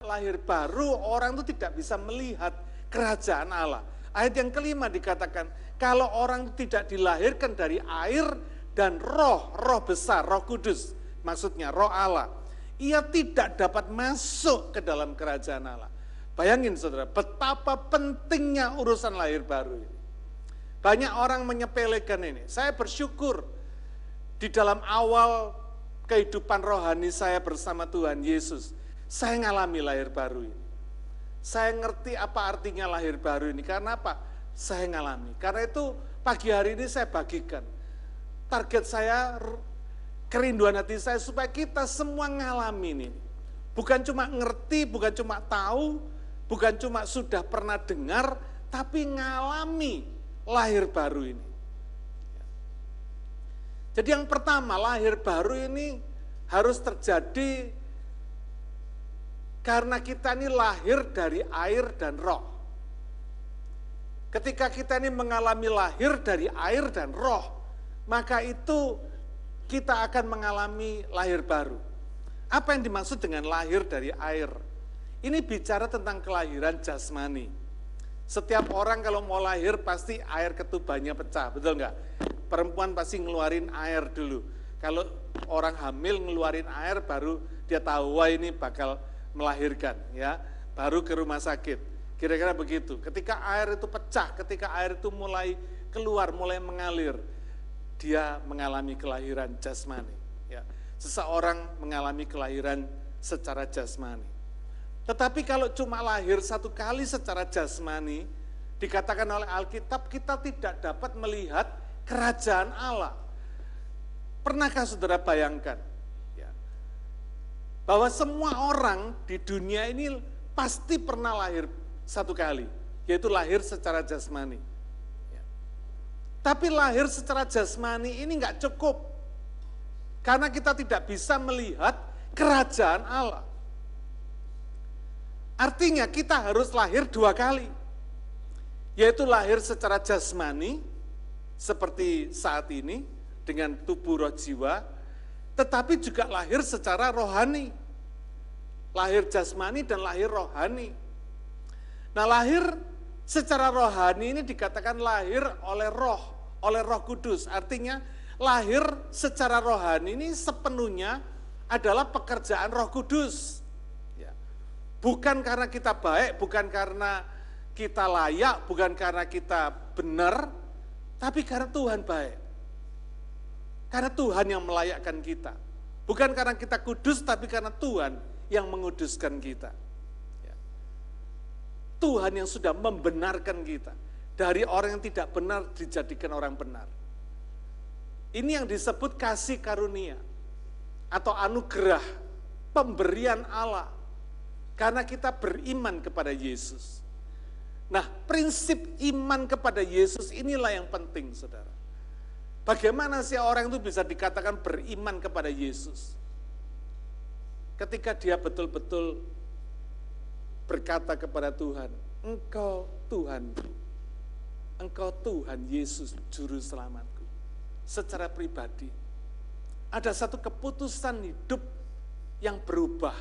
lahir baru, orang itu tidak bisa melihat kerajaan Allah. Ayat yang kelima dikatakan, kalau orang tidak dilahirkan dari air dan roh besar, roh kudus, maksudnya roh Allah, ia tidak dapat masuk ke dalam kerajaan Allah. Bayangin saudara, betapa pentingnya urusan lahir baru ini. Banyak orang menyepelekan ini. Saya bersyukur di dalam awal kehidupan rohani saya bersama Tuhan Yesus, saya ngalami lahir baru ini. Saya ngerti apa artinya lahir baru ini. Karena apa? Saya ngalami. Karena itu pagi hari ini saya bagikan. Target saya, kerinduan hati saya supaya kita semua ngalami ini. Bukan cuma ngerti, bukan cuma tahu, bukan cuma sudah pernah dengar, tapi ngalami lahir baru ini. Jadi yang pertama, lahir baru ini harus terjadi karena kita ini lahir dari air dan roh. Ketika kita ini mengalami lahir dari air dan roh, maka itu kita akan mengalami lahir baru. Apa yang dimaksud dengan lahir dari air? Ini bicara tentang kelahiran jasmani. Setiap orang kalau mau lahir pasti air ketubannya pecah, betul nggak? Perempuan pasti ngeluarin air dulu. Kalau orang hamil ngeluarin air baru dia tahu, wah ini bakal melahirkan, ya. Baru ke rumah sakit. Kira-kira begitu. Ketika air itu pecah, ketika air itu mulai keluar, mulai mengalir, dia mengalami kelahiran jasmani. Ya. Seseorang mengalami kelahiran secara jasmani. Tetapi kalau cuma lahir satu kali secara jasmani, dikatakan oleh Alkitab kita tidak dapat melihat kerajaan Allah. Pernahkah saudara bayangkan ya, bahwa semua orang di dunia ini pasti pernah lahir satu kali, yaitu lahir secara jasmani. Ya. Tapi lahir secara jasmani ini nggak cukup, karena kita tidak bisa melihat kerajaan Allah. Artinya kita harus lahir dua kali, yaitu lahir secara jasmani, seperti saat ini, dengan tubuh roh jiwa, tetapi juga lahir secara rohani. Lahir jasmani dan lahir rohani. Nah, lahir secara rohani ini dikatakan lahir oleh roh kudus. Artinya lahir secara rohani ini sepenuhnya adalah pekerjaan roh kudus. Bukan karena kita baik, bukan karena kita layak, bukan karena kita benar, tapi karena Tuhan baik. Karena Tuhan yang melayakkan kita. Bukan karena kita kudus, tapi karena Tuhan yang menguduskan kita. Tuhan yang sudah membenarkan kita. Dari orang yang tidak benar dijadikan orang benar. Ini yang disebut kasih karunia atau anugerah, pemberian Allah. Karena kita beriman kepada Yesus. Nah, prinsip iman kepada Yesus inilah yang penting, saudara. Bagaimana sih orang itu bisa dikatakan beriman kepada Yesus? Ketika dia betul-betul berkata kepada Tuhan, Engkau Tuhanku, Engkau Tuhan Yesus Juru Selamatku. Secara pribadi, ada satu keputusan hidup yang berubah,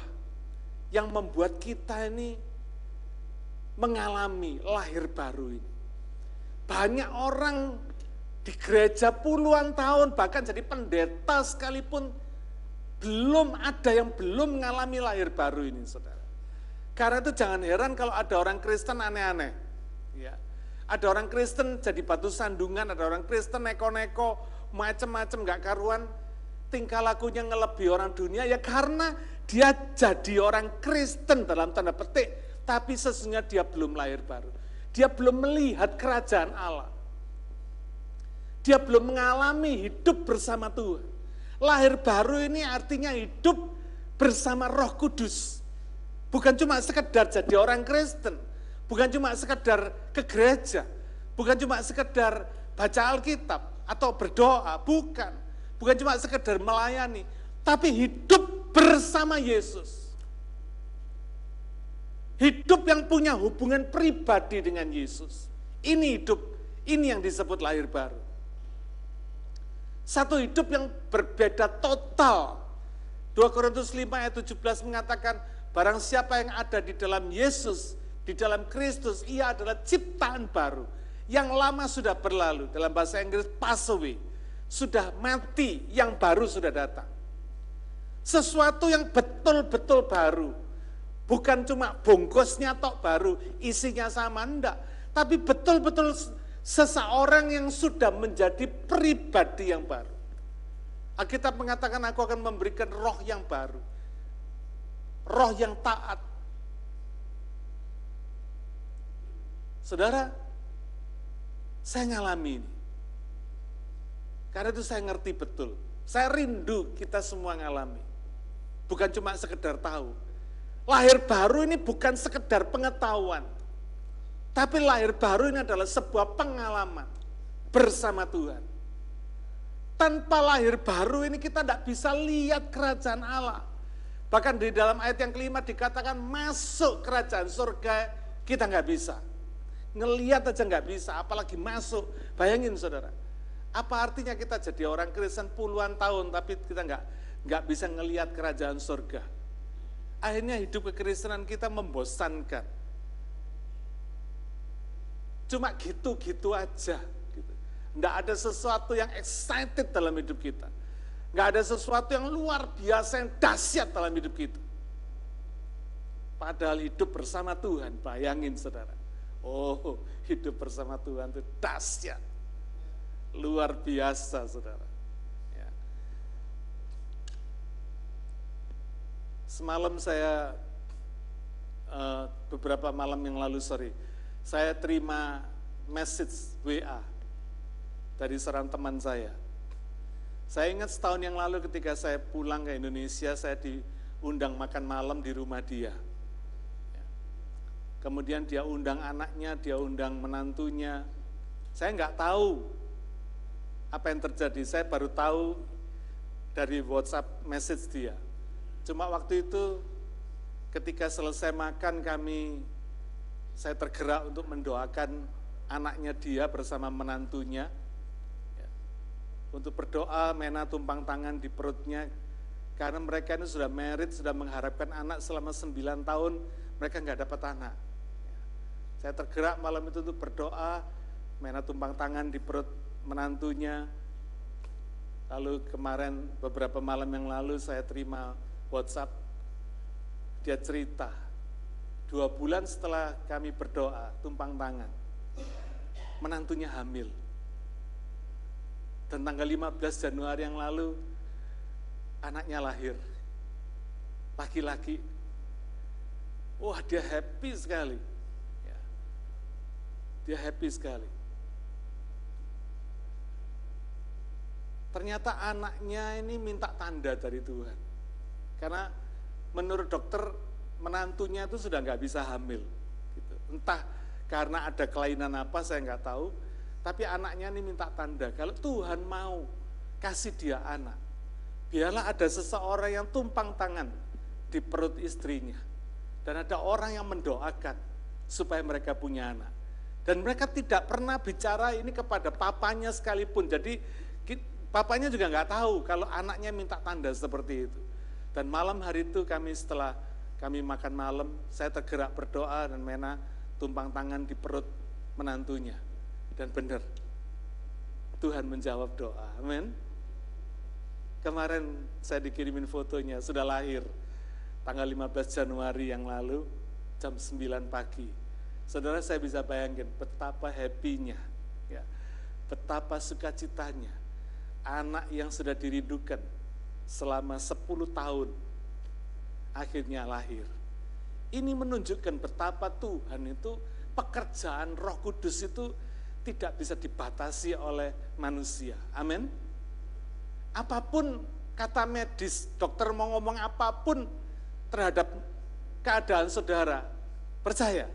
yang membuat kita ini mengalami lahir baru ini. Banyak orang di gereja puluhan tahun, bahkan jadi pendeta sekalipun, belum ada yang belum mengalami lahir baru ini, saudara. Karena itu jangan heran kalau ada orang Kristen aneh-aneh. Ya. Ada orang Kristen jadi batu sandungan, ada orang Kristen neko-neko, macam-macam gak karuan, tingkah lakunya ngelebihi orang dunia, ya karena dia jadi orang Kristen dalam tanda petik, tapi sesungguhnya dia belum lahir baru. Dia belum melihat kerajaan Allah. Dia belum mengalami hidup bersama Tuhan. Lahir baru ini artinya hidup bersama Roh Kudus. Bukan cuma sekedar jadi orang Kristen, bukan cuma sekedar ke gereja, bukan cuma sekedar baca Alkitab atau berdoa, bukan. Bukan cuma sekedar melayani, tapi hidup bersama Yesus. Hidup yang punya hubungan pribadi dengan Yesus. Ini hidup, ini yang disebut lahir baru. Satu hidup yang berbeda total. 2 Korintus 5 ayat 17 mengatakan, Barang siapa yang ada di dalam Yesus, di dalam Kristus, ia adalah ciptaan baru. Yang lama sudah berlalu, dalam bahasa Inggris pass away. Sudah mati, yang baru sudah datang. Sesuatu yang betul-betul baru. Bukan cuma bungkusnya tok baru, isinya sama, enggak. Tapi betul-betul seseorang yang sudah menjadi pribadi yang baru. Alkitab mengatakan aku akan memberikan roh yang baru. Roh yang taat. Saudara, saya ngalami ini. Karena itu saya ngerti betul. Saya rindu kita semua ngalami. Bukan cuma sekedar tahu. Lahir baru ini bukan sekedar pengetahuan. Tapi lahir baru ini adalah sebuah pengalaman bersama Tuhan. Tanpa lahir baru ini kita tidak bisa lihat kerajaan Allah. Bahkan di dalam ayat yang kelima dikatakan masuk kerajaan surga kita nggak bisa. Ngelihat aja nggak bisa, apalagi masuk. Bayangin saudara, apa artinya kita jadi orang Kristen puluhan tahun tapi kita nggak bisa ngelihat kerajaan surga. Akhirnya hidup kekristenan kita membosankan. Cuma gitu-gitu aja. Gitu. Nggak ada sesuatu yang excited dalam hidup kita. Nggak ada sesuatu yang luar biasa, yang dahsyat dalam hidup kita. Padahal hidup bersama Tuhan, bayangin saudara. Oh, hidup bersama Tuhan itu dahsyat. Luar biasa saudara. Ya. Semalam saya, beberapa malam yang lalu, saya terima message WA dari seorang teman saya. Saya ingat setahun yang lalu ketika saya pulang ke Indonesia, saya diundang makan malam di rumah dia. Kemudian dia undang anaknya, dia undang menantunya. Saya nggak tahu apa yang terjadi, saya baru tahu dari WhatsApp message dia. Cuma waktu itu ketika selesai makan saya tergerak untuk mendoakan anaknya dia bersama menantunya. Untuk berdoa, Mena tumpang tangan di perutnya, karena mereka ini sudah married, sudah mengharapkan anak selama 9 tahun, mereka nggak dapat anak. Saya tergerak malam itu untuk berdoa, Mena tumpang tangan di perut menantunya. Lalu kemarin, beberapa malam yang lalu saya terima WhatsApp, dia cerita, 2 bulan setelah kami berdoa, tumpang tangan, menantunya hamil. Dan tanggal 15 Januari yang lalu, anaknya lahir, laki-laki. Wah, dia happy sekali. Ya. Dia happy sekali. Ternyata anaknya ini minta tanda dari Tuhan. Karena menurut dokter, menantunya itu sudah nggak bisa hamil. Gitu. Entah karena ada kelainan apa, saya nggak tahu. Tapi anaknya ini minta tanda, kalau Tuhan mau kasih dia anak, biarlah ada seseorang yang tumpang tangan di perut istrinya. Dan ada orang yang mendoakan supaya mereka punya anak. Dan mereka tidak pernah bicara ini kepada papanya sekalipun. Jadi papanya juga nggak tahu kalau anaknya minta tanda seperti itu. Dan malam hari itu setelah kami makan malam, saya tergerak berdoa dan Mena tumpang tangan di perut menantunya. Dan benar, Tuhan menjawab doa, amin. Kemarin saya dikirimin fotonya, sudah lahir, tanggal 15 Januari yang lalu, jam 9 pagi. Saudara, saya bisa bayangin betapa happy-nya, ya, betapa sukacitanya, anak yang sudah dirindukan selama 10 tahun, akhirnya lahir. Ini menunjukkan betapa Tuhan itu, pekerjaan Roh Kudus itu, tidak bisa dibatasi oleh manusia. Amin. Apapun kata medis, dokter mau ngomong apapun terhadap keadaan saudara, percaya,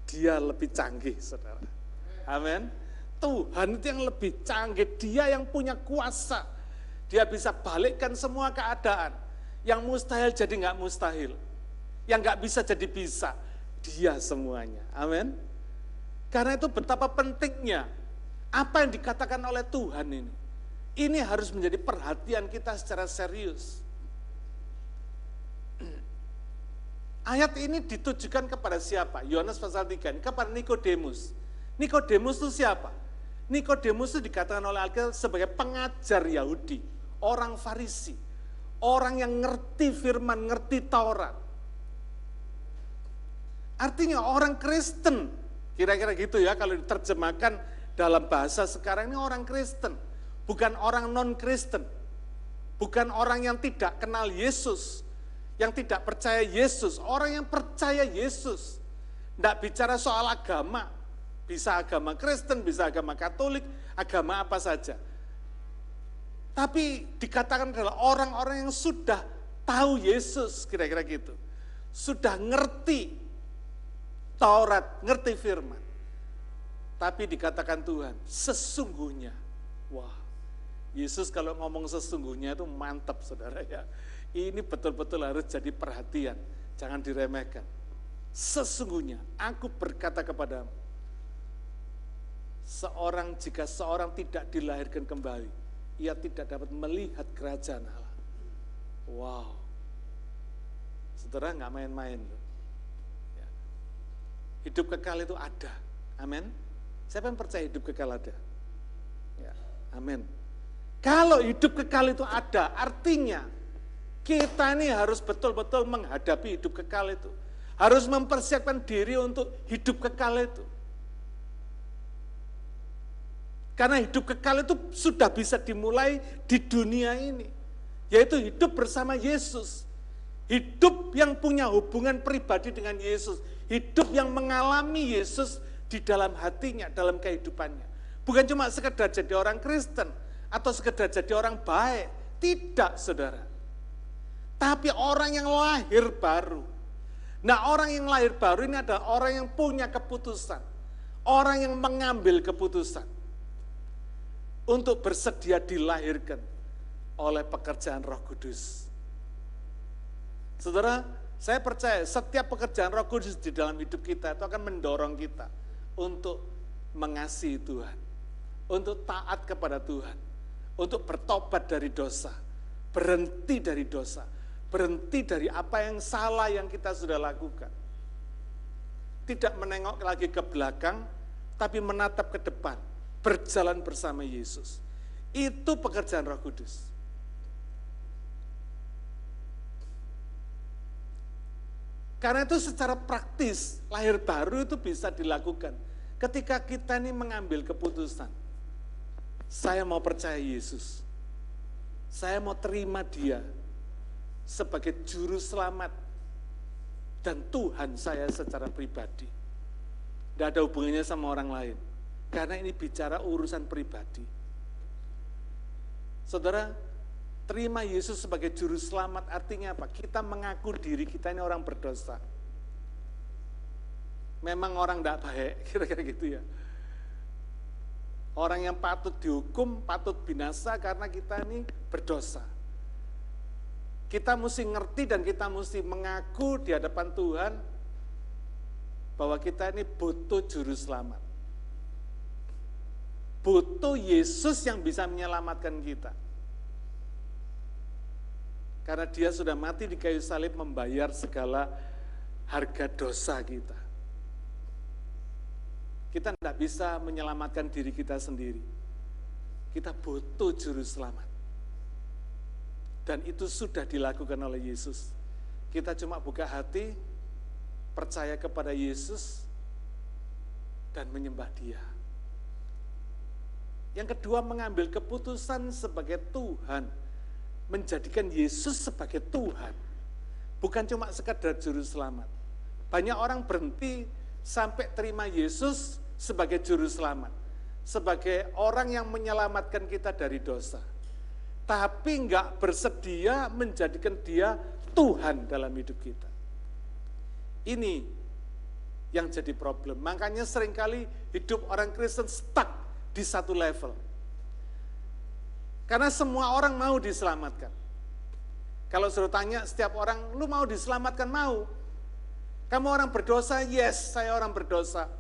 dia lebih canggih, saudara. Amin. Tuhan itu yang lebih canggih, dia yang punya kuasa. Dia bisa balikkan semua keadaan. Yang mustahil jadi nggak mustahil. Yang nggak bisa jadi bisa. Dia semuanya. Amin. Karena itu betapa pentingnya apa yang dikatakan oleh Tuhan ini. Ini harus menjadi perhatian kita secara serius. Ayat ini ditujukan kepada siapa? Yohanes pasal 3 ini kepada Nikodemus. Nikodemus itu siapa? Nikodemus itu dikatakan oleh Alkitab sebagai pengajar Yahudi, orang Farisi, orang yang ngerti firman, ngerti Taurat. Artinya orang Kristen, kira-kira gitu ya kalau diterjemahkan dalam bahasa sekarang ini orang Kristen, bukan orang non-Kristen, bukan orang yang tidak kenal Yesus, yang tidak percaya Yesus, orang yang percaya Yesus. Tidak bicara soal agama, bisa agama Kristen, bisa agama Katolik, agama apa saja. Tapi dikatakan adalah orang-orang yang sudah tahu Yesus, kira-kira gitu. Sudah ngerti Taurat, ngerti firman. Tapi dikatakan Tuhan, sesungguhnya, wah, Yesus kalau ngomong sesungguhnya itu mantap saudara ya. Ini betul-betul harus jadi perhatian, jangan diremehkan. Sesungguhnya aku berkata kepadamu, jika seorang tidak dilahirkan kembali, ia tidak dapat melihat kerajaan Allah. Wow, saudara nggak main-main loh. Ya. Hidup kekal itu ada, amin. Siapa yang percaya hidup kekal ada? Ya, amin. Kalau hidup kekal itu ada, artinya kita ini harus betul-betul menghadapi hidup kekal itu. Harus mempersiapkan diri untuk hidup kekal itu. Karena hidup kekal itu sudah bisa dimulai di dunia ini. Yaitu hidup bersama Yesus. Hidup yang punya hubungan pribadi dengan Yesus. Hidup yang mengalami Yesus di dalam hatinya, dalam kehidupannya. Bukan cuma sekedar jadi orang Kristen atau sekedar jadi orang baik. Tidak, saudara. Tapi orang yang lahir baru. Nah, orang yang lahir baru ini adalah orang yang punya keputusan. Orang yang mengambil keputusan untuk bersedia dilahirkan oleh pekerjaan Roh Kudus. Saudara, saya percaya setiap pekerjaan Roh Kudus di dalam hidup kita itu akan mendorong kita untuk mengasihi Tuhan, untuk taat kepada Tuhan, untuk bertobat dari dosa, berhenti dari dosa, berhenti dari apa yang salah yang kita sudah lakukan. Tidak menengok lagi ke belakang, tapi menatap ke depan, berjalan bersama Yesus. Itu pekerjaan Roh Kudus. Karena itu secara praktis, lahir baru itu bisa dilakukan. Ketika kita ini mengambil keputusan, saya mau percaya Yesus, saya mau terima Dia sebagai juru selamat dan Tuhan saya secara pribadi. Tidak ada hubungannya sama orang lain. Karena ini bicara urusan pribadi. Saudara, terima Yesus sebagai juru selamat artinya apa? Kita mengaku diri kita ini orang berdosa. Memang orang tidak baik, kira-kira gitu ya. Orang yang patut dihukum, patut binasa karena kita ini berdosa. Kita mesti ngerti dan kita mesti mengaku di hadapan Tuhan bahwa kita ini butuh juru selamat. Butuh Yesus yang bisa menyelamatkan kita. Karena Dia sudah mati di kayu salib membayar segala harga dosa kita. Kita tidak bisa menyelamatkan diri kita sendiri. Kita butuh juru selamat. Dan itu sudah dilakukan oleh Yesus. Kita cuma buka hati, percaya kepada Yesus, dan menyembah Dia. Yang kedua, mengambil keputusan sebagai Tuhan. Menjadikan Yesus sebagai Tuhan. Bukan cuma sekedar juru selamat. Banyak orang berhenti sampai terima Yesus sebagai juru selamat. Sebagai orang yang menyelamatkan kita dari dosa. Tapi enggak bersedia menjadikan Dia Tuhan dalam hidup kita. Ini yang jadi problem. Makanya seringkali hidup orang Kristen stuck di satu level. Karena semua orang mau diselamatkan. Kalau suruh tanya setiap orang, lu mau diselamatkan? Mau. Kamu orang berdosa? Yes, saya orang berdosa.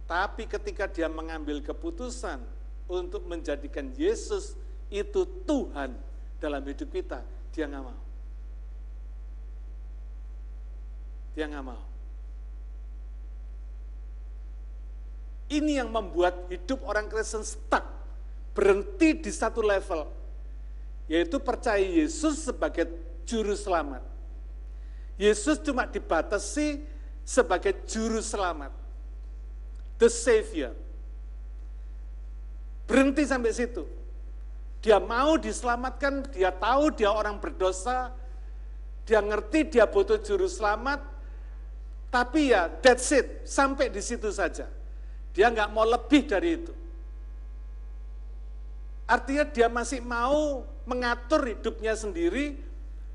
Tapi ketika dia mengambil keputusan untuk menjadikan Yesus itu Tuhan dalam hidup kita, Dia nggak mau. Dia nggak mau. Ini yang membuat hidup orang Kristen stuck, berhenti di satu level, yaitu percaya Yesus sebagai juru selamat. Yesus cuma dibatasi sebagai juru selamat, the Savior. Berhenti sampai situ. Dia mau diselamatkan, dia tahu dia orang berdosa, dia ngerti dia butuh juru selamat, tapi ya that's it, sampai di situ saja. Dia nggak mau lebih dari itu. Artinya dia masih mau mengatur hidupnya sendiri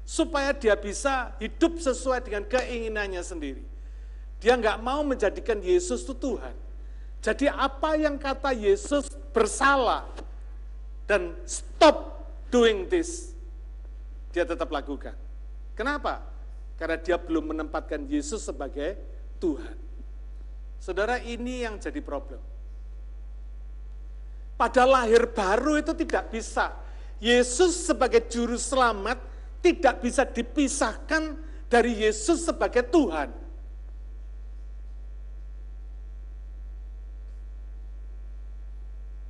supaya dia bisa hidup sesuai dengan keinginannya sendiri. Dia nggak mau menjadikan Yesus itu Tuhan. Jadi apa yang kata Yesus bersalah dan stop doing this, dia tetap lakukan. Kenapa? Karena dia belum menempatkan Yesus sebagai Tuhan. Saudara, ini yang jadi problem. Pada lahir baru itu tidak bisa. Yesus sebagai juru selamat tidak bisa dipisahkan dari Yesus sebagai Tuhan.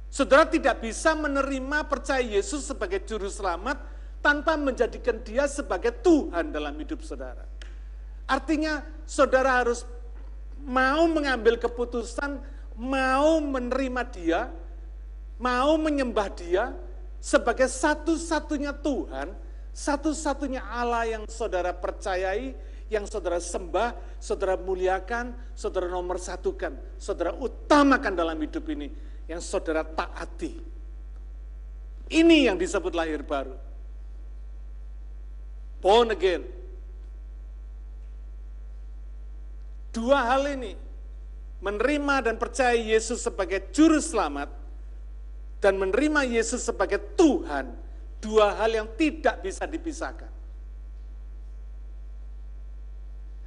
Saudara tidak bisa menerima percaya Yesus sebagai juru selamat tanpa menjadikan dia sebagai Tuhan dalam hidup saudara. Artinya saudara harus mau mengambil keputusan, mau menerima dia, mau menyembah dia sebagai satu-satunya Tuhan, satu-satunya Allah yang saudara percayai, yang saudara sembah, saudara muliakan, saudara nomor satukan, saudara utamakan dalam hidup ini, yang saudara taati. Ini yang disebut lahir baru. Born again. Dua hal ini, menerima dan percaya Yesus sebagai juru selamat, dan menerima Yesus sebagai Tuhan, dua hal yang tidak bisa dipisahkan.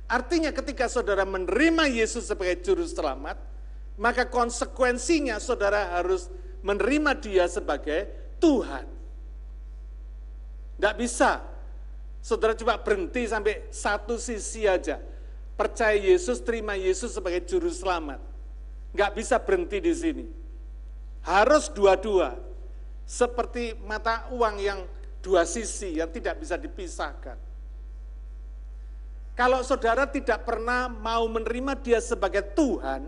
Artinya ketika saudara menerima Yesus sebagai juru selamat, maka konsekuensinya saudara harus menerima dia sebagai Tuhan. Tidak bisa, saudara coba berhenti sampai satu sisi aja. Percaya Yesus, terima Yesus sebagai juru selamat. Nggak bisa berhenti di sini. Harus dua-dua. Seperti mata uang yang dua sisi, yang tidak bisa dipisahkan. Kalau saudara tidak pernah mau menerima dia sebagai Tuhan,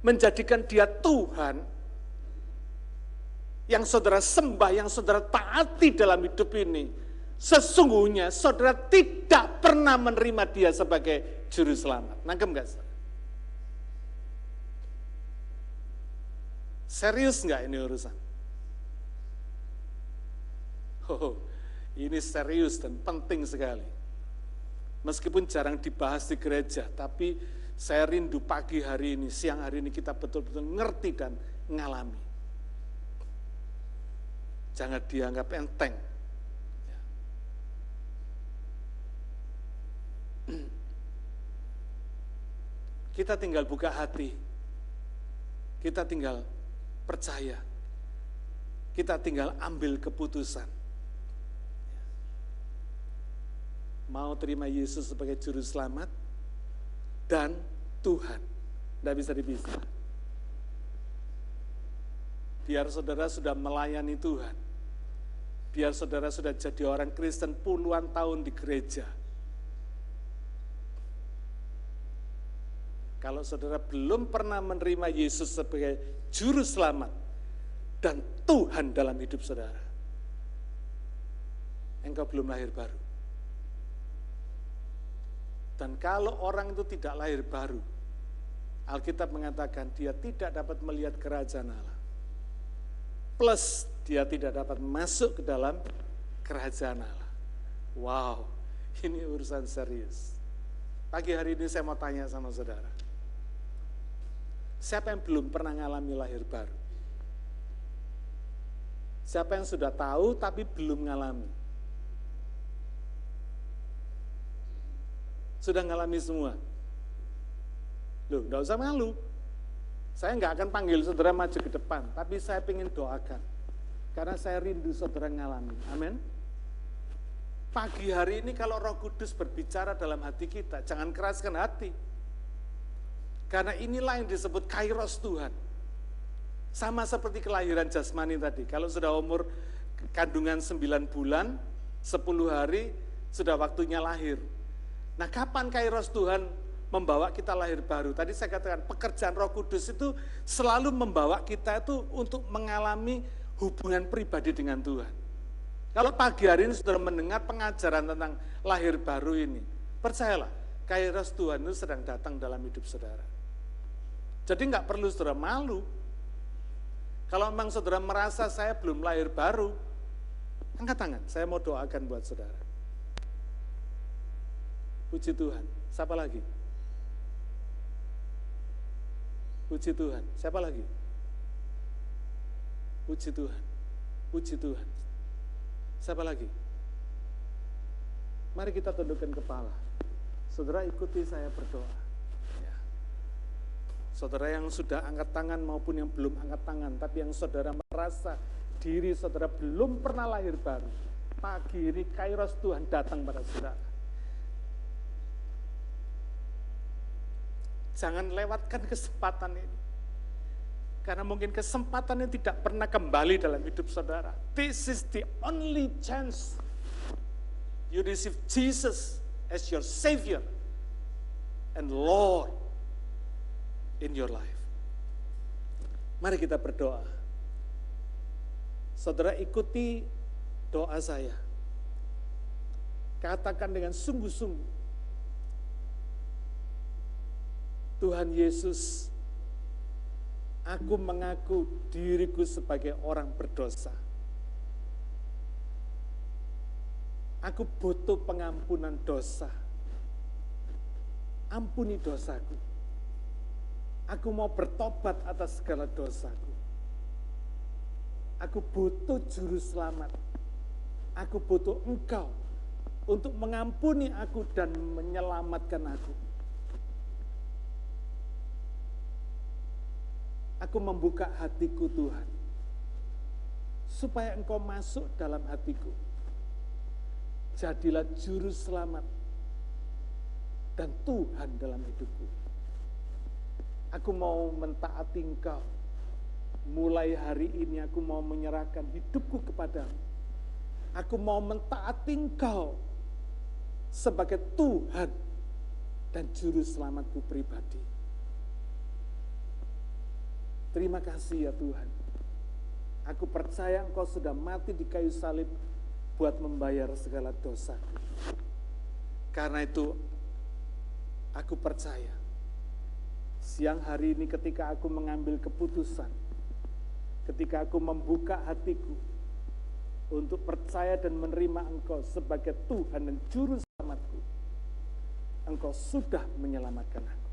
menjadikan dia Tuhan, yang saudara sembah, yang saudara taati dalam hidup ini, sesungguhnya saudara tidak pernah menerima dia sebagai juru selamat. Nangkep nggak? Serius nggak ini urusan? Oh, ini serius dan penting sekali. Meskipun jarang dibahas di gereja, tapi saya rindu pagi hari ini, siang hari ini kita betul-betul ngerti dan ngalami. Jangan dianggap enteng. Kita tinggal buka hati, kita tinggal percaya, kita tinggal ambil keputusan. Mau terima Yesus sebagai juru selamat dan Tuhan, tidak bisa dipisah. Biar saudara sudah melayani Tuhan, biar saudara sudah jadi orang Kristen puluhan tahun di gereja, kalau saudara belum pernah menerima Yesus sebagai juru selamat dan Tuhan dalam hidup saudara, engkau belum lahir baru. Dan kalau orang itu tidak lahir baru, Alkitab mengatakan dia tidak dapat melihat kerajaan Allah. Plus dia tidak dapat masuk ke dalam kerajaan Allah. Wow, ini urusan serius. Pagi hari ini saya mau tanya sama saudara. Siapa yang belum pernah mengalami lahir baru? Siapa yang sudah tahu tapi belum mengalami? Sudah ngalami semua. Loh, enggak usah malu. Saya enggak akan panggil saudara maju ke depan, tapi saya ingin doakan. Karena saya rindu saudara ngalami. Amin. Pagi hari ini kalau Roh Kudus berbicara dalam hati kita, jangan keraskan hati. Karena inilah yang disebut kairos Tuhan. Sama seperti kelahiran jasmani tadi. Kalau sudah umur kandungan 9 bulan, 10 hari, sudah waktunya lahir. Nah, kapan kairos Tuhan membawa kita lahir baru? Tadi saya katakan, pekerjaan Roh Kudus itu selalu membawa kita itu untuk mengalami hubungan pribadi dengan Tuhan. Kalau pagi hari ini saudara mendengar pengajaran tentang lahir baru ini, percayalah, kairos Tuhan itu sedang datang dalam hidup saudara. Jadi nggak perlu saudara malu. Kalau memang saudara merasa saya belum lahir baru, angkat tangan, saya mau doakan buat saudara. Puji Tuhan, siapa lagi? Puji Tuhan, siapa lagi? Puji Tuhan, puji Tuhan. Siapa lagi? Mari kita tundukkan kepala. Saudara ikuti saya berdoa. Ya. Saudara yang sudah angkat tangan maupun yang belum angkat tangan, tapi yang saudara merasa diri saudara belum pernah lahir baru. Pagi ini kairos Tuhan datang pada saudara. Jangan lewatkan kesempatan ini. Karena mungkin kesempatan ini tidak pernah kembali dalam hidup saudara. This is the only chance you receive Jesus as your Savior and Lord in your life. Mari kita berdoa. Saudara ikuti doa saya. Katakan dengan sungguh-sungguh. Tuhan Yesus, aku mengaku diriku sebagai orang berdosa. Aku butuh pengampunan dosa. Ampuni dosaku. Aku mau bertobat atas segala dosaku. Aku butuh juru selamat. Aku butuh Engkau untuk mengampuni aku dan menyelamatkan aku. Aku membuka hatiku Tuhan, supaya Engkau masuk dalam hatiku. Jadilah juru selamat dan Tuhan dalam hidupku. Aku mau mentaati Engkau. Mulai hari ini aku mau menyerahkan hidupku kepadamu. Aku mau mentaati Engkau sebagai Tuhan dan juru selamatku pribadi. Terima kasih ya Tuhan. Aku percaya Engkau sudah mati di kayu salib buat membayar segala dosaku. Karena itu, aku percaya siang hari ini ketika aku mengambil keputusan, ketika aku membuka hatiku untuk percaya dan menerima Engkau sebagai Tuhan dan Juru Selamatku, Engkau sudah menyelamatkan aku.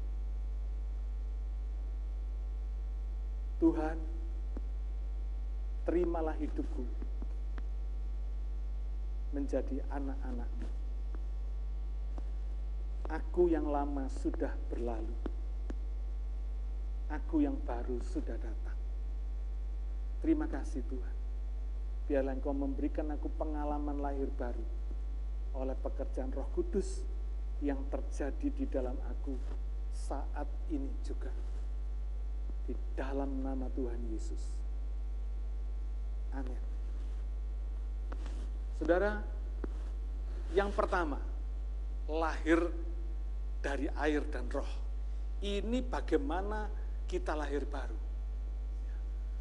Tuhan, terimalah hidupku menjadi anak-anak-Mu. Aku yang lama sudah berlalu. Aku yang baru sudah datang. Terima kasih Tuhan. Biarlah Engkau memberikan aku pengalaman lahir baru oleh pekerjaan Roh Kudus yang terjadi di dalam aku saat ini juga. Di dalam nama Tuhan Yesus. Amin. Saudara, yang pertama, lahir dari air dan roh. Ini bagaimana kita lahir baru.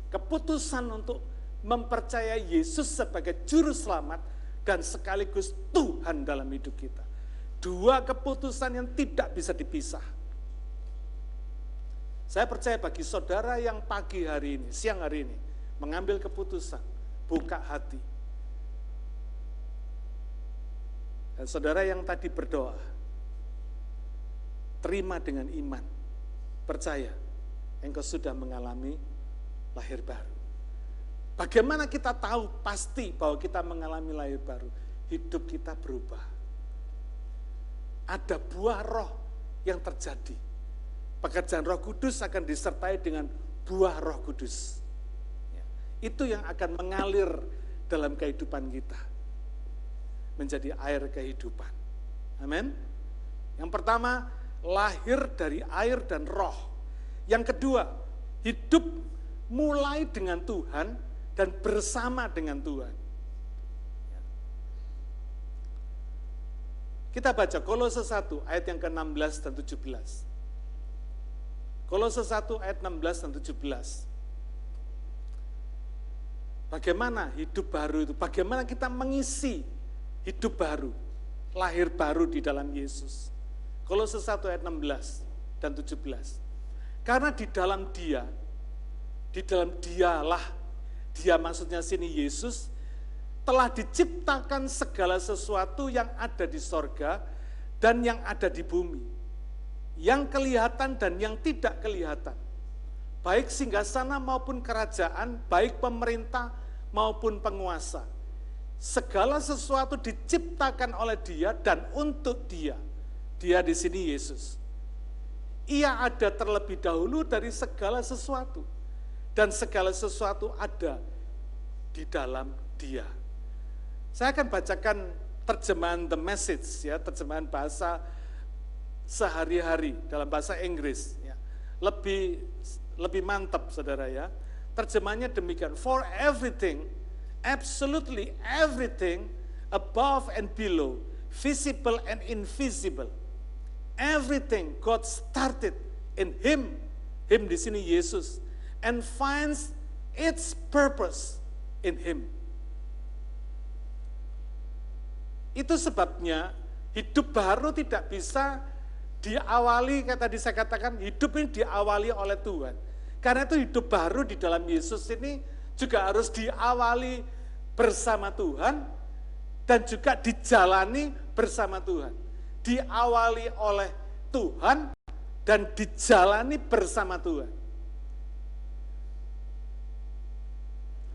Keputusan untuk mempercayai Yesus sebagai juru selamat dan sekaligus Tuhan dalam hidup kita. Dua keputusan yang tidak bisa dipisah. Saya percaya bagi saudara yang pagi hari ini, siang hari ini, mengambil keputusan, buka hati. Dan saudara yang tadi berdoa, terima dengan iman, percaya, engkau sudah mengalami lahir baru. Bagaimana kita tahu pasti bahwa kita mengalami lahir baru? Hidup kita berubah. Ada buah roh yang terjadi. Pekerjaan Roh Kudus akan disertai dengan buah Roh Kudus. Itu yang akan mengalir dalam kehidupan kita. menjadi air kehidupan. Amin. Yang pertama, lahir dari air dan roh. Yang kedua, hidup mulai dengan Tuhan dan bersama dengan Tuhan. Kita baca Kolose 1 ayat yang ke-16 dan 17. Kolose 1 ayat 16 dan 17. Bagaimana hidup baru itu? Bagaimana kita mengisi hidup baru, lahir baru di dalam Yesus. Kolose 1 ayat 16 dan 17. Karena di dalam dialah, dia maksudnya sini Yesus, telah diciptakan segala sesuatu yang ada di sorga dan yang ada di bumi, yang kelihatan dan yang tidak kelihatan, baik singgasana maupun kerajaan, baik pemerintah maupun penguasa. Segala sesuatu diciptakan oleh Dia dan untuk Dia. Dia di sini Yesus. Ia ada terlebih dahulu dari segala sesuatu, dan segala sesuatu ada di dalam Dia. Saya akan bacakan terjemahan The Message, ya, terjemahan bahasa sehari-hari dalam bahasa Inggris, ya. Lebih mantap, saudara, ya. Terjemahannya demikian: For everything, absolutely everything, above and below, visible and invisible, everything God started in Him di sini Yesus, and finds its purpose in Him. Itu sebabnya hidup baru tidak bisa diawali, kayak tadi saya katakan, hidup ini diawali oleh Tuhan. Karena itu hidup baru di dalam Yesus ini juga harus diawali bersama Tuhan dan juga dijalani bersama Tuhan. Diawali oleh Tuhan dan dijalani bersama Tuhan.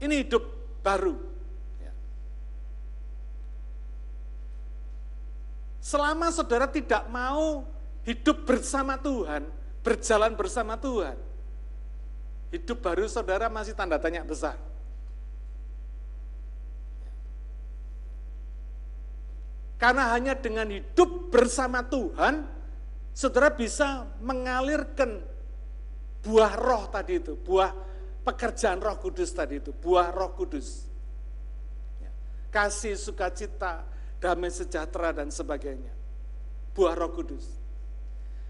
Ini hidup baru. Selama saudara tidak mau hidup bersama Tuhan, berjalan bersama Tuhan, hidup baru saudara masih tanda tanya besar. Karena hanya dengan hidup bersama Tuhan, saudara bisa mengalirkan buah roh tadi itu, buah pekerjaan Roh Kudus tadi itu, buah Roh Kudus. Kasih, sukacita, damai sejahtera dan sebagainya. Buah Roh Kudus.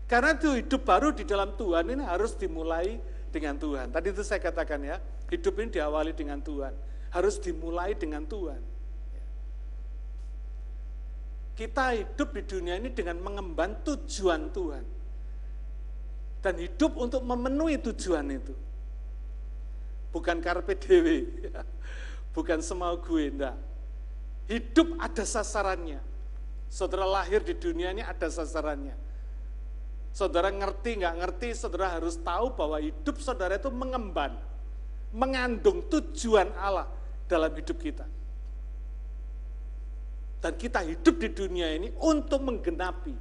Karena itu hidup baru di dalam Tuhan ini harus dimulai dengan Tuhan. Tadi itu saya katakan, ya, hidup ini diawali dengan Tuhan. Harus dimulai dengan Tuhan. Kita hidup di dunia ini dengan mengemban tujuan Tuhan. Dan hidup untuk memenuhi tujuan itu. Bukan carpe diem, bukan semau gue, enggak. Hidup ada sasarannya. Saudara lahir di dunia ini ada sasarannya. Saudara ngerti nggak ngerti, saudara harus tahu bahwa hidup saudara itu mengemban, mengandung tujuan Allah dalam hidup kita. Dan kita hidup di dunia ini untuk menggenapi,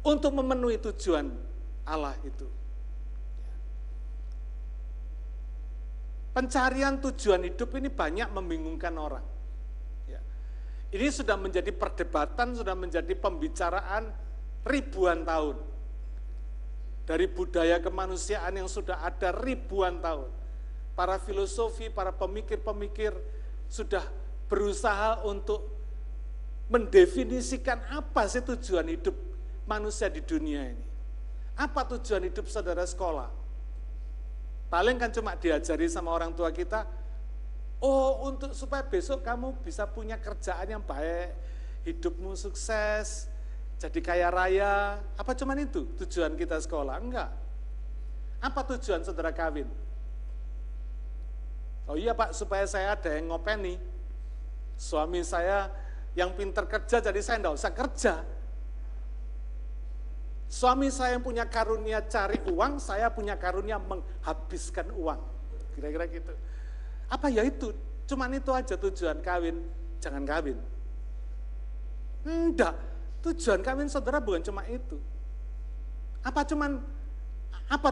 untuk memenuhi tujuan Allah itu. Pencarian tujuan hidup ini banyak membingungkan orang. Ini sudah menjadi perdebatan, sudah menjadi pembicaraan ribuan tahun. Dari budaya kemanusiaan yang sudah ada ribuan tahun. Para filosofi, para pemikir-pemikir sudah berusaha untuk mendefinisikan apa sih tujuan hidup manusia di dunia ini. Apa tujuan hidup saudara sekolah? Paling kan cuma diajari sama orang tua kita, oh, untuk supaya besok kamu bisa punya kerjaan yang baik, hidupmu sukses, jadi kaya raya. Apa cuman itu tujuan kita sekolah? Enggak. Apa tujuan saudara kawin? Oh iya Pak, supaya saya ada yang ngopeni. Suami saya yang pintar kerja, jadi saya enggak usah kerja. Suami saya yang punya karunia cari uang, saya punya karunia menghabiskan uang. Kira-kira gitu. Apa ya itu? Cuman itu aja tujuan kawin, jangan kawin. Enggak, tujuan kawin saudara bukan cuma itu. Apa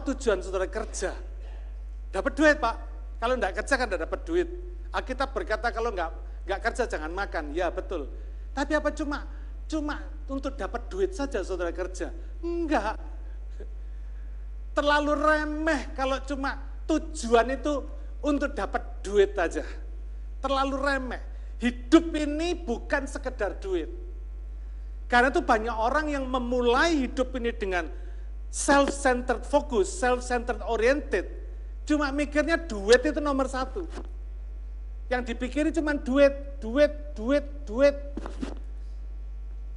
tujuan saudara kerja? Dapat duit Pak, kalau enggak kerja kan enggak dapat duit. Alkitab berkata kalau enggak Nggak kerja jangan makan, ya betul. Tapi apa cuma untuk dapat duit saja saudara kerja? Enggak. Terlalu remeh kalau cuma tujuan itu untuk dapat duit aja. Terlalu remeh. Hidup ini bukan sekedar duit. Karena itu banyak orang yang memulai hidup ini dengan self-centered focus, self-centered oriented. Cuma mikirnya duit itu nomor satu. Yang dipikirin cuma duit.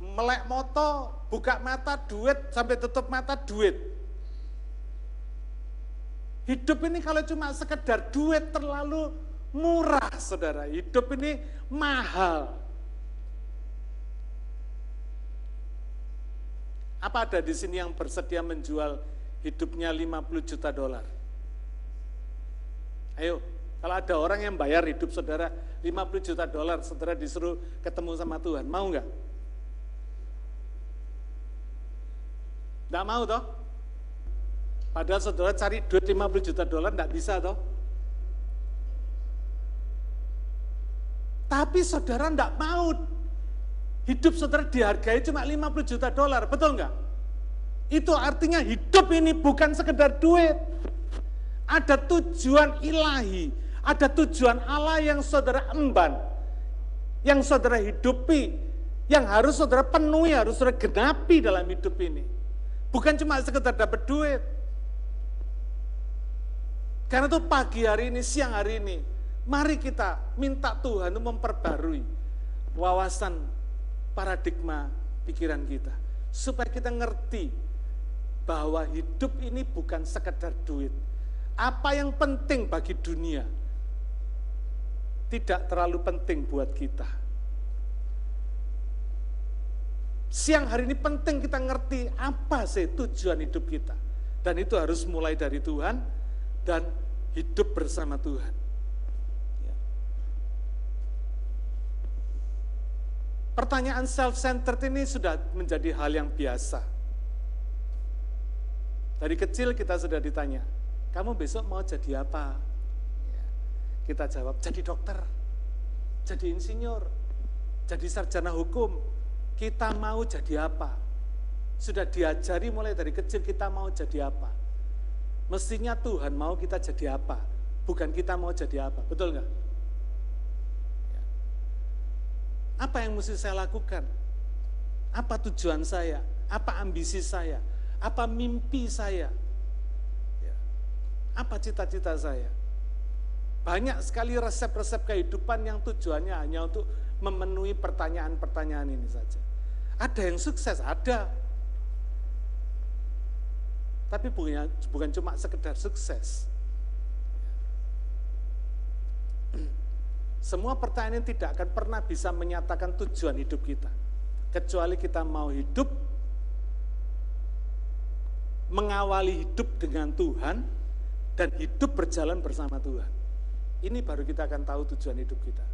Melek moto, buka mata duit, sampai tutup mata duit. Hidup ini kalau cuma sekedar duit terlalu murah, saudara. Hidup ini mahal. Apa ada di sini yang bersedia menjual hidupnya 50 juta dolar? Ayo, kalau ada orang yang bayar hidup saudara 50 juta dolar, saudara disuruh ketemu sama Tuhan, mau nggak? Nggak mau toh? Padahal saudara cari duit 50 juta dolar, nggak bisa toh? Tapi saudara nggak mau hidup saudara dihargai cuma 50 juta dolar, betul nggak? Itu artinya hidup ini bukan sekedar duit. Ada tujuan ilahi, ada tujuan Allah yang saudara emban, yang saudara hidupi, yang harus saudara penuhi, harus saudara genapi dalam hidup ini. Bukan cuma sekedar dapat duit. Karena itu pagi hari ini, siang hari ini, mari kita minta Tuhan untuk memperbarui wawasan paradigma pikiran kita. Supaya kita ngerti bahwa hidup ini bukan sekedar duit. Apa yang penting bagi dunia tidak terlalu penting buat kita. Siang hari ini penting kita ngerti apa sih tujuan hidup kita. Dan itu harus mulai dari Tuhan dan hidup bersama Tuhan. Pertanyaan self-centered ini sudah menjadi hal yang biasa. Dari kecil kita sudah ditanya, kamu besok mau jadi apa? Kita jawab, jadi dokter, jadi insinyur, jadi sarjana hukum. Kita mau jadi apa? Sudah diajari mulai dari kecil kita mau jadi apa. Mestinya Tuhan mau kita jadi apa, bukan kita mau jadi apa, betul nggak? Apa yang mesti saya lakukan? Apa tujuan saya? Apa ambisi saya? Apa mimpi saya? Apa cita-cita saya? Banyak sekali resep-resep kehidupan yang tujuannya hanya untuk memenuhi pertanyaan-pertanyaan ini saja. Ada yang sukses, ada. Tapi bukan cuma sekedar sukses. Semua pertanyaan ini tidak akan pernah bisa menyatakan tujuan hidup kita. Kecuali kita mau hidup, mengawali hidup dengan Tuhan, dan hidup berjalan bersama Tuhan. Ini baru kita akan tahu tujuan hidup kita.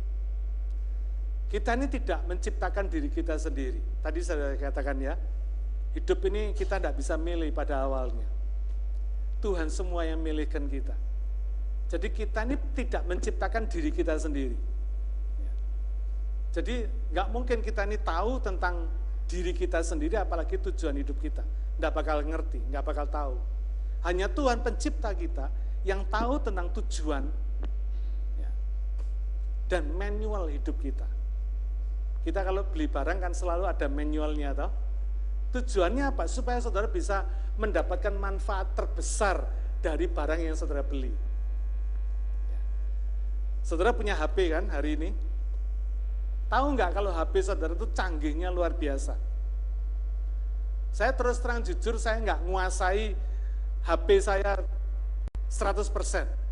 Kita ini tidak menciptakan diri kita sendiri. Tadi saya katakan ya, hidup ini kita tidak bisa milih pada awalnya. Tuhan semua yang milihkan kita. Jadi kita ini tidak menciptakan diri kita sendiri. Jadi nggak mungkin kita ini tahu tentang diri kita sendiri, apalagi tujuan hidup kita. Nggak bakal ngerti, nggak bakal tahu. Hanya Tuhan pencipta kita yang tahu tentang tujuan dan manual hidup kita. Kita kalau beli barang kan selalu ada manualnya toh. Tujuannya apa? Supaya saudara bisa mendapatkan manfaat terbesar dari barang yang saudara beli. Saudara punya HP kan hari ini? Tahu nggak kalau HP saudara itu canggihnya luar biasa? Saya terus terang jujur, saya nggak menguasai HP saya 100%.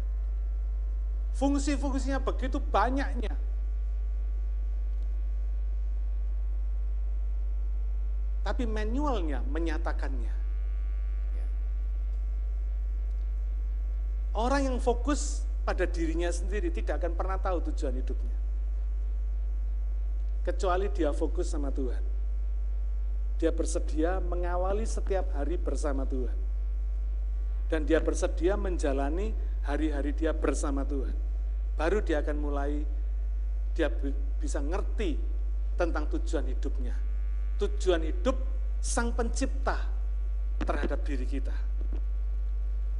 Fungsi-fungsinya begitu banyaknya. Tapi manualnya menyatakannya. Orang yang fokus pada dirinya sendiri tidak akan pernah tahu tujuan hidupnya. Kecuali dia fokus sama Tuhan. Dia bersedia mengawali setiap hari bersama Tuhan. Dan dia bersedia menjalani hari-hari dia bersama Tuhan. Baru dia akan mulai dia bisa ngerti tentang tujuan hidupnya. Tujuan hidup Sang Pencipta terhadap diri kita.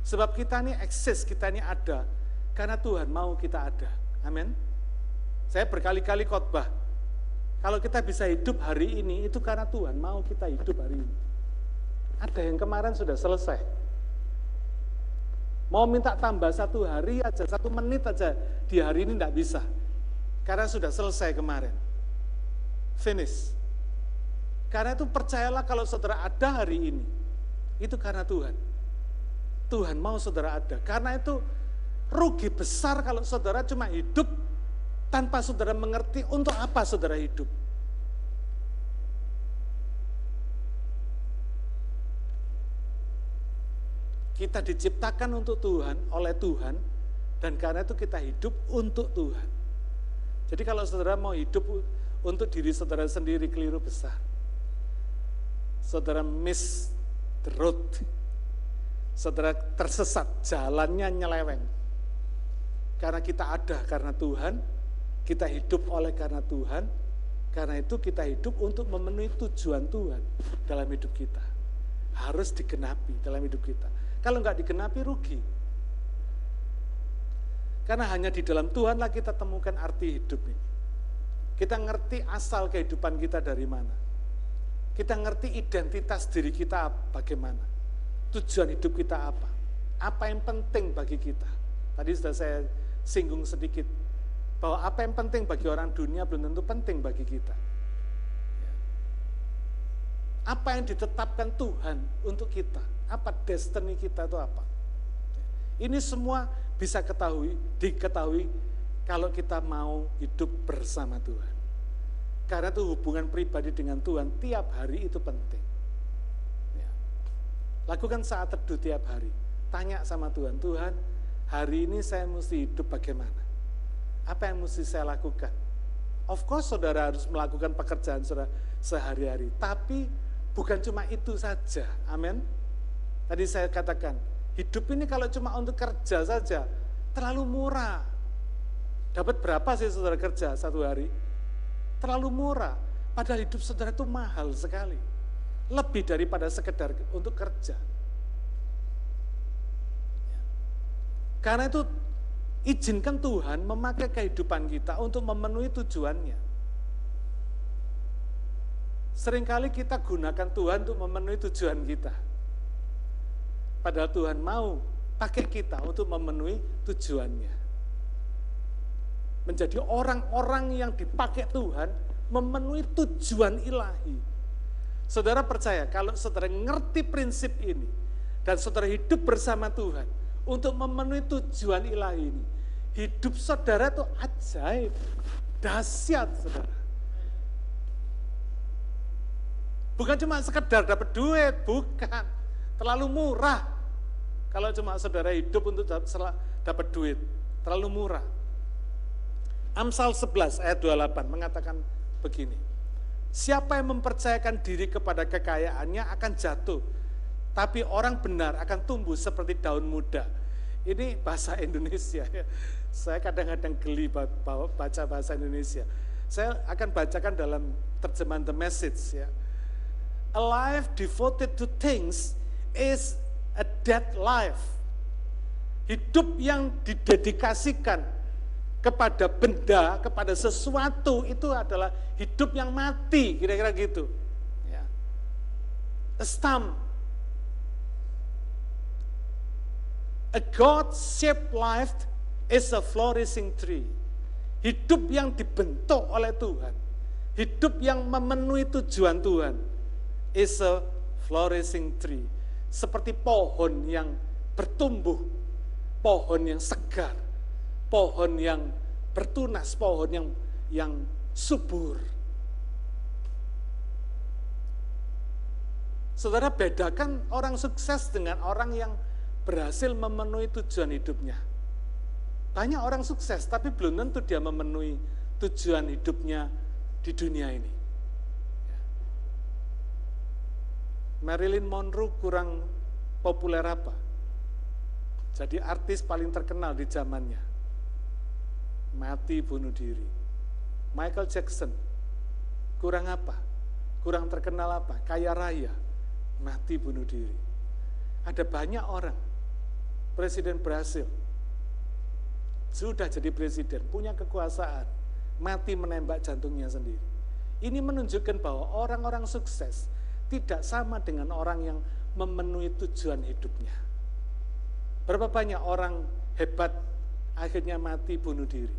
Sebab kita ini eksis, kita ini ada, karena Tuhan mau kita ada. Amin. Saya berkali-kali khotbah, kalau kita bisa hidup hari ini, itu karena Tuhan mau kita hidup hari ini. Ada yang kemarin sudah selesai. Mau minta tambah 1 hari aja, 1 menit aja, di hari ini tidak bisa. Karena sudah selesai kemarin. Finish. Karena itu percayalah kalau saudara ada hari ini, itu karena Tuhan. Tuhan mau saudara ada. Karena itu rugi besar kalau saudara cuma hidup tanpa saudara mengerti untuk apa saudara hidup. Kita diciptakan untuk Tuhan, oleh Tuhan, dan karena itu kita hidup untuk Tuhan. Jadi kalau saudara mau hidup untuk diri saudara sendiri, keliru besar. Saudara miss the road. Saudara tersesat, jalannya nyeleweng. Karena kita ada karena Tuhan, kita hidup oleh karena Tuhan, karena itu kita hidup untuk memenuhi tujuan Tuhan dalam hidup kita. Harus digenapi dalam hidup kita. Kalau enggak digenapi, rugi. Karena hanya di dalam Tuhanlah kita temukan arti hidup ini. Kita ngerti asal kehidupan kita dari mana. Kita ngerti identitas diri kita bagaimana. Tujuan hidup kita apa? Apa yang penting bagi kita? Tadi sudah saya singgung sedikit, bahwa apa yang penting bagi orang dunia belum tentu penting bagi kita. Apa yang ditetapkan Tuhan untuk kita? Apa destiny kita itu apa? Ini semua bisa diketahui kalau kita mau hidup bersama Tuhan. Karena itu hubungan pribadi dengan Tuhan tiap hari itu penting. Lakukan saat teduh tiap hari. Tanya sama Tuhan, Tuhan, hari ini saya mesti hidup bagaimana? Apa yang mesti saya lakukan? Of course saudara harus melakukan pekerjaan saudara sehari-hari. Tapi bukan cuma itu saja. Amin. Tadi saya katakan, hidup ini kalau cuma untuk kerja saja, terlalu murah. Dapat berapa sih saudara kerja 1 hari? Terlalu murah. Padahal hidup saudara itu mahal sekali. Lebih daripada sekedar untuk kerja. Karena itu izinkan Tuhan memakai kehidupan kita untuk memenuhi tujuannya. Seringkali kita gunakan Tuhan untuk memenuhi tujuan kita. Padahal Tuhan mau pakai kita untuk memenuhi tujuannya. Menjadi orang-orang yang dipakai Tuhan memenuhi tujuan ilahi. Saudara percaya kalau saudara ngerti prinsip ini dan saudara hidup bersama Tuhan untuk memenuhi tujuan ilahi ini, hidup saudara itu ajaib, dahsyat saudara. Bukan cuma sekedar dapat duit, bukan. Terlalu murah kalau cuma saudara hidup untuk dapat duit, terlalu murah. Amsal 11 ayat 28 mengatakan begini. Siapa yang mempercayakan diri kepada kekayaannya akan jatuh, tapi orang benar akan tumbuh seperti daun muda. Ini bahasa Indonesia ya. Saya kadang-kadang geli baca bahasa Indonesia. Saya akan bacakan dalam terjemahan The Message ya. A life devoted to things is a dead life. Hidup yang didedikasikan kepada benda, kepada sesuatu itu adalah hidup yang mati, kira-kira gitu. Ya. A stump. A God-shaped life is a flourishing tree. Hidup yang dibentuk oleh Tuhan, hidup yang memenuhi tujuan Tuhan, is a flourishing tree. Seperti pohon yang bertumbuh, pohon yang segar, pohon yang bertunas, pohon yang subur. Saudara, bedakan orang sukses dengan orang yang berhasil memenuhi tujuan hidupnya. Banyak orang sukses, tapi belum tentu dia memenuhi tujuan hidupnya di dunia ini. Marilyn Monroe kurang populer apa? Jadi artis paling terkenal di zamannya. Mati bunuh diri. Michael Jackson, kurang apa? Kurang terkenal apa? Kaya raya, mati bunuh diri. Ada banyak orang, Presiden Brasil, sudah jadi presiden, punya kekuasaan, mati menembak jantungnya sendiri. Ini menunjukkan bahwa orang-orang sukses tidak sama dengan orang yang memenuhi tujuan hidupnya. Berapa banyak orang hebat akhirnya mati bunuh diri?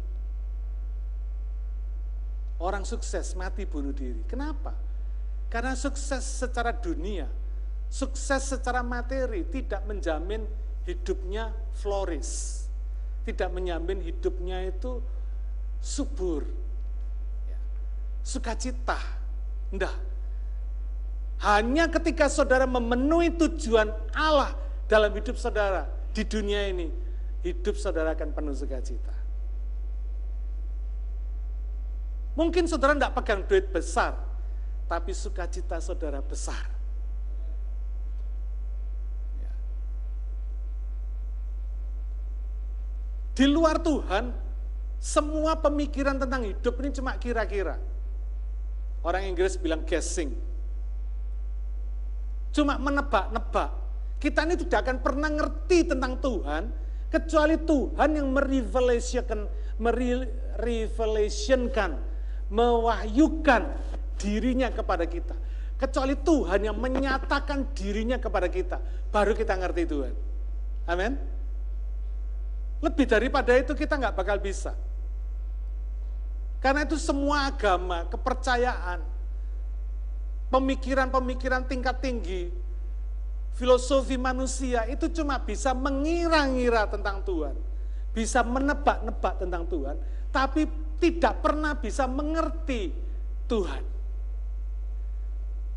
Orang sukses mati bunuh diri. Kenapa? Karena sukses secara dunia, sukses secara materi tidak menjamin hidupnya flourish. Tidak menjamin hidupnya itu subur. Sukacita. Enggak. Hanya ketika saudara memenuhi tujuan Allah dalam hidup saudara di dunia ini, hidup saudara akan penuh sukacita. Mungkin saudara enggak pegang duit besar, tapi sukacita saudara besar. Di luar Tuhan, semua pemikiran tentang hidup ini cuma kira-kira. Orang Inggris bilang guessing. Cuma menebak-nebak. Kita ini tidak akan pernah ngerti tentang Tuhan, kecuali Tuhan yang merevelationkan, mewahyukan dirinya kepada kita. Kecuali Tuhan yang menyatakan dirinya kepada kita, baru kita ngerti Tuhan. Amin. Lebih daripada itu kita nggak bakal bisa. Karena itu semua agama, kepercayaan, pemikiran-pemikiran tingkat tinggi, filosofi manusia itu cuma bisa mengira-ngira tentang Tuhan, bisa menebak-nebak tentang Tuhan, tapi tidak pernah bisa mengerti Tuhan.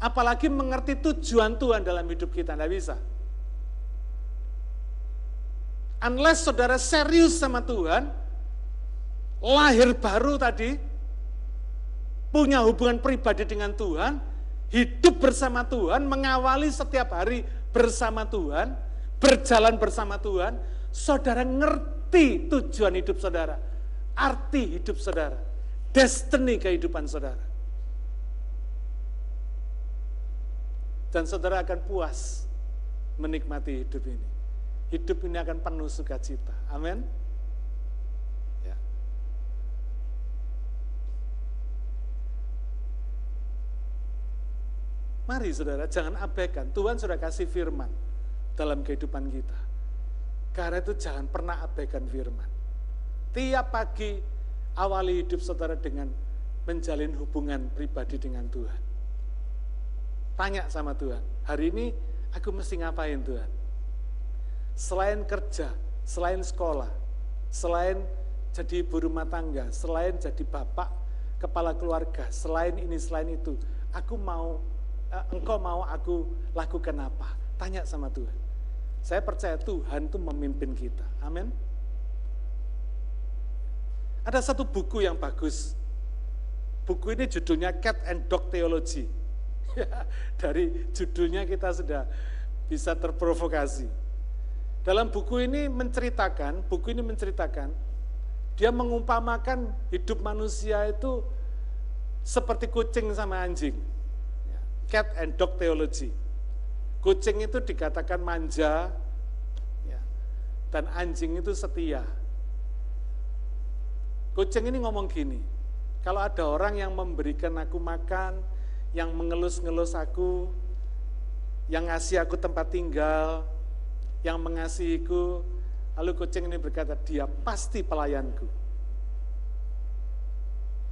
Apalagi mengerti tujuan Tuhan dalam hidup kita, tidak bisa. Unless saudara serius sama Tuhan, lahir baru tadi, punya hubungan pribadi dengan Tuhan, hidup bersama Tuhan, mengawali setiap hari bersama Tuhan, berjalan bersama Tuhan, saudara ngerti tujuan hidup saudara, arti hidup saudara, destiny kehidupan saudara. Dan saudara akan puas menikmati hidup ini. Hidup ini akan penuh sukacita. Amin. Ya. Mari saudara, jangan abaikan. Tuhan sudah kasih firman dalam kehidupan kita. Karena itu jangan pernah abaikan firman. Tiap pagi awali hidup saudara dengan menjalin hubungan pribadi dengan Tuhan. Tanya sama Tuhan, hari ini aku mesti ngapain Tuhan? Selain kerja, selain sekolah, selain jadi ibu rumah tangga, selain jadi bapak, kepala keluarga, selain ini, selain itu, engkau mau aku lakukan apa? Tanya sama Tuhan. Saya percaya Tuhan itu memimpin kita. Amin. Ada satu buku yang bagus. Buku ini judulnya Cat and Dog Theology. Dari judulnya kita sudah bisa terprovokasi. Dalam buku ini menceritakan, dia mengumpamakan hidup manusia itu seperti kucing sama anjing. Cat and Dog Theology. Kucing itu dikatakan manja, dan anjing itu setia. Kucing ini ngomong gini, kalau ada orang yang memberikan aku makan, yang mengelus-ngelus aku, yang ngasih aku tempat tinggal, yang mengasihiku, lalu kucing ini berkata, dia pasti pelayanku.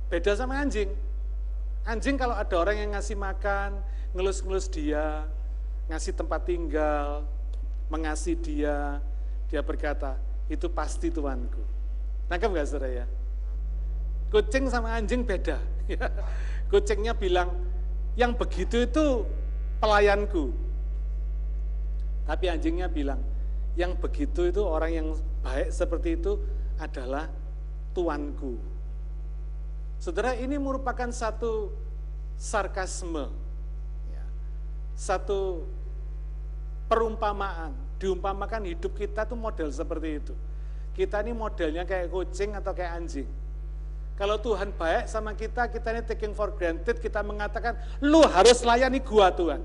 Beda sama anjing. Anjing kalau ada orang yang ngasih makan, ngelus-ngelus dia, ngasih tempat tinggal, mengasihi dia, dia berkata, itu pasti tuanku. Nangkep gak saudara ya? Kucing sama anjing beda. Kucingnya bilang, yang begitu itu pelayanku. Tapi anjingnya bilang, yang begitu itu orang yang baik seperti itu adalah tuanku. Saudara, ini merupakan satu sarkasme, satu perumpamaan. Diumpamakan hidup kita tuh model seperti itu. Kita ini modelnya kayak kucing atau kayak anjing. Kalau Tuhan baik sama kita ini taking for granted, kita mengatakan, lu harus layani gua Tuhan.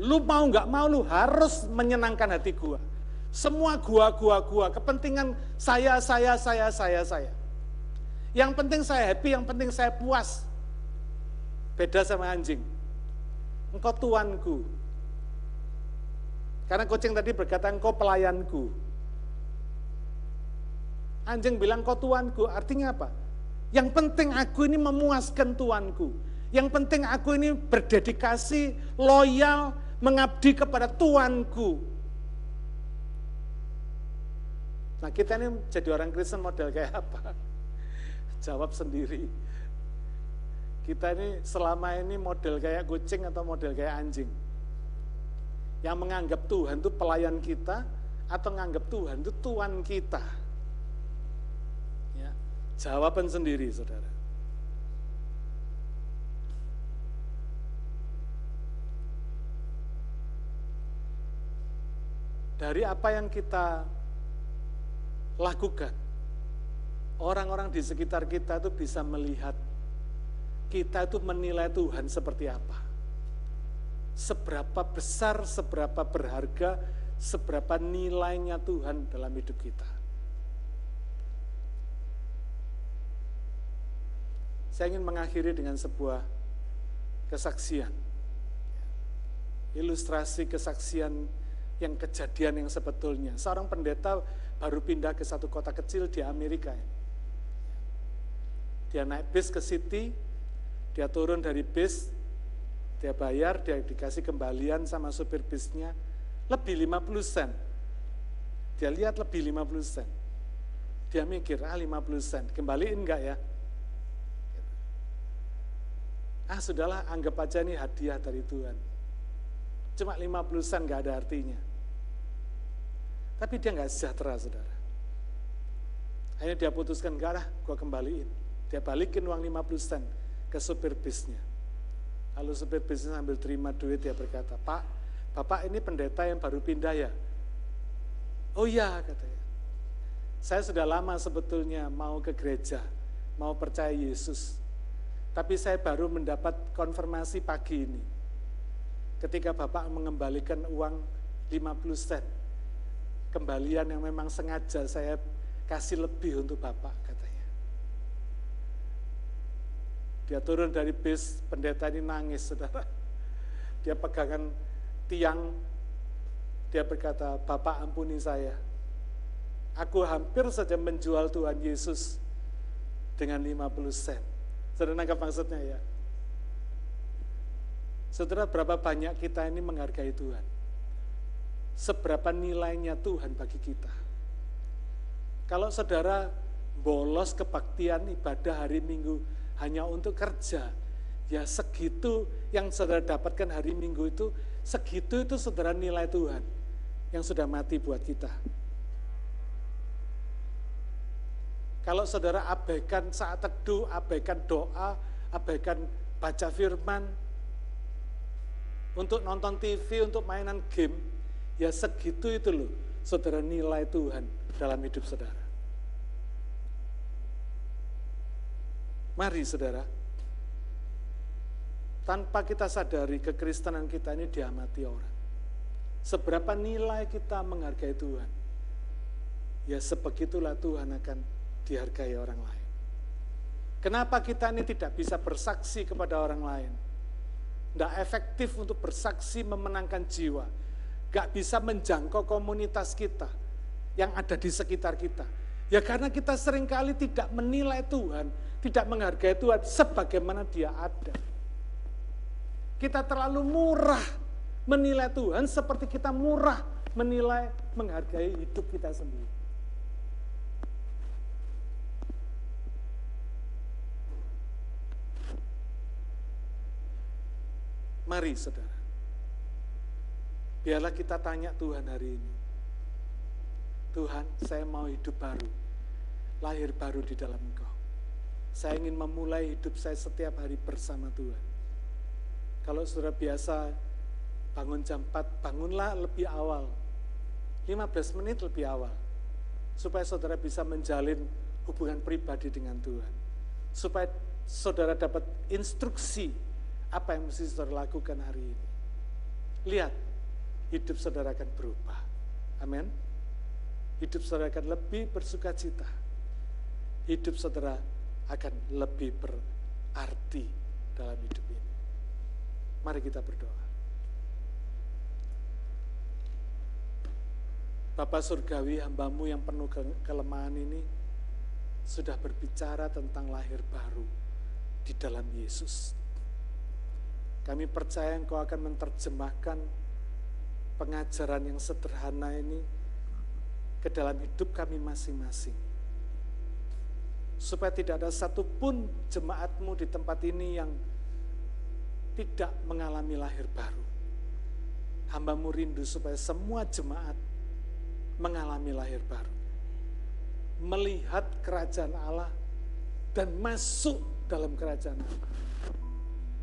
Lu mau nggak mau, lu harus menyenangkan hati gua. Semua gua, kepentingan saya. Yang penting saya happy, yang penting saya puas. Beda sama anjing. Engkau tuanku. Karena kucing tadi berkata, engkau pelayanku. Anjing bilang, kau tuanku, artinya apa? Yang penting aku ini memuaskan tuanku. Yang penting aku ini berdedikasi, loyal, mengabdi kepada tuanku. Nah, kita ini jadi orang Kristen model kayak apa? Jawab sendiri. Kita ini selama ini model kayak kucing atau model kayak anjing? Yang menganggap Tuhan itu pelayan kita atau menganggap Tuhan itu tuan kita? Ya, jawaban sendiri, saudara. Dari apa yang kita lakukan, orang-orang di sekitar kita itu bisa melihat kita itu menilai Tuhan seperti apa. Seberapa besar, seberapa berharga, seberapa nilainya Tuhan dalam hidup kita. Saya ingin mengakhiri dengan sebuah kesaksian. Ilustrasi kesaksian yang kejadian yang sebetulnya. Seorang pendeta baru pindah ke satu kota kecil di Amerika. Dia naik bis ke city, dia turun dari bis, dia bayar, dia dikasih kembalian sama supir bisnya, lebih 50 sen. Dia lihat lebih 50 sen. Dia mikir, 50 sen, kembaliin enggak ya? Sudahlah, anggap aja ini hadiah dari Tuhan. Cuma 50 sen enggak ada artinya. Tapi dia enggak sejahtera, saudara. Akhirnya dia putuskan, enggak lah, gua kembaliin. Dia balikin uang 50 sen ke supir bisnya. Lalu supir bisnya sambil terima duit, dia berkata, Pak, Bapak ini pendeta yang baru pindah ya? Oh iya, katanya. Saya sudah lama sebetulnya mau ke gereja, mau percaya Yesus. Tapi saya baru mendapat konfirmasi pagi ini. Ketika Bapak mengembalikan uang 50 sen. Kembalian yang memang sengaja saya kasih lebih untuk Bapak, katanya. Dia turun dari bis, pendeta ini nangis, saudara. Dia pegangan tiang, dia berkata, Bapak ampuni saya. Aku hampir saja menjual Tuhan Yesus dengan 50 sen. Saudara nangkap maksudnya ya? Saudara, berapa banyak kita ini menghargai Tuhan? Seberapa nilainya Tuhan bagi kita? Kalau saudara bolos kebaktian ibadah hari Minggu hanya untuk kerja, ya segitu yang saudara dapatkan hari Minggu itu, segitu itu saudara nilai Tuhan yang sudah mati buat kita. Kalau saudara abaikan saat teduh, abaikan doa, abaikan baca firman, untuk nonton TV, untuk mainan game, ya segitu itu loh, saudara nilai Tuhan dalam hidup saudara. Mari saudara, tanpa kita sadari kekristenan kita ini diamati orang. Seberapa nilai kita menghargai Tuhan, ya sebegitulah Tuhan akan dihargai orang lain. Kenapa kita ini tidak bisa bersaksi kepada orang lain? Tidak efektif untuk bersaksi memenangkan jiwa. Gak bisa menjangkau komunitas kita yang ada di sekitar kita. Ya karena kita seringkali tidak menilai Tuhan, tidak menghargai Tuhan sebagaimana dia ada. Kita terlalu murah menilai Tuhan seperti kita murah menilai, menghargai hidup kita sendiri. Mari saudara, biarlah kita tanya Tuhan hari ini. Tuhan, saya mau hidup baru, lahir baru di dalam Engkau. Saya ingin memulai hidup saya setiap hari bersama Tuhan. Kalau saudara biasa bangun jam 4, bangunlah lebih awal, 15 menit lebih awal, supaya saudara bisa menjalin hubungan pribadi dengan Tuhan. Supaya saudara dapat instruksi apa yang mesti saudara lakukan hari ini. Lihat, hidup saudara akan berubah. Amin. Hidup saudara akan lebih bersukacita. Hidup saudara akan lebih berarti dalam hidup ini. Mari kita berdoa. Bapa Surgawi, hamba-Mu yang penuh kelemahan ini sudah berbicara tentang lahir baru di dalam Yesus. Kami percaya Engkau akan menerjemahkan pengajaran yang sederhana ini ke dalam hidup kami masing-masing. Supaya tidak ada satupun jemaat-Mu di tempat ini yang tidak mengalami lahir baru. Hamba-Mu rindu supaya semua jemaat mengalami lahir baru. Melihat kerajaan Allah dan masuk dalam kerajaan Allah.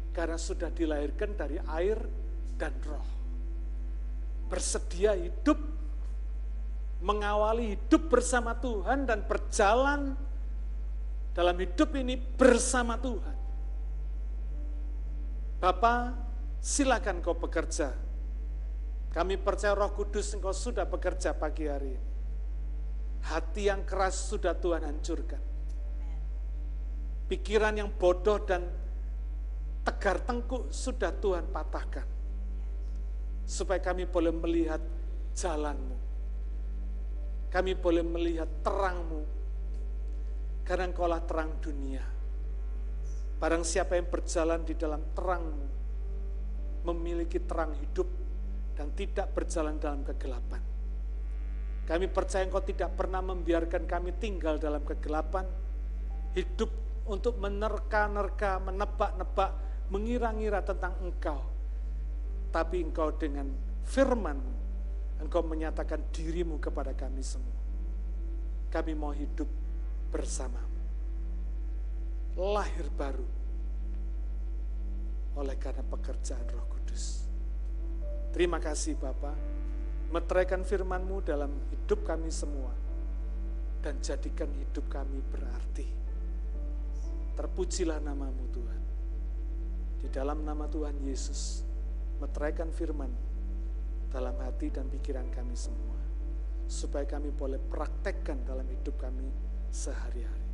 Karena sudah dilahirkan dari air dan roh. Bersedia hidup, mengawali hidup bersama Tuhan dan berjalan dalam hidup ini bersama Tuhan. Bapa, silakan Kau bekerja. Kami percaya Roh Kudus Engkau sudah bekerja pagi hari ini. Hati yang keras sudah Tuhan hancurkan. Pikiran yang bodoh dan tegar tengkuk sudah Tuhan patahkan. Supaya kami boleh melihat jalan-Mu. Kami boleh melihat terang-Mu. Karena Engkaulah terang dunia. Barang siapa yang berjalan di dalam terang-Mu, memiliki terang hidup dan tidak berjalan dalam kegelapan. Kami percaya Engkau tidak pernah membiarkan kami tinggal dalam kegelapan, hidup untuk menerka-nerka, menebak-nebak, mengira-ngira tentang Engkau. Tapi Engkau dengan firman-Mu, Engkau menyatakan diri-Mu kepada kami semua. Kami mau hidup bersama-Mu. Lahir baru oleh karena pekerjaan Roh Kudus. Terima kasih Bapa, meteraikan firman-Mu dalam hidup kami semua dan jadikan hidup kami berarti. Terpujilah nama-Mu Tuhan. Di dalam nama Tuhan Yesus, meteraikan firman dalam hati dan pikiran kami semua, supaya kami boleh praktekkan dalam hidup kami sehari-hari.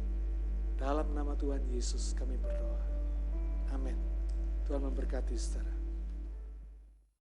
Dalam nama Tuhan Yesus kami berdoa. Amin. Tuhan memberkati saudara.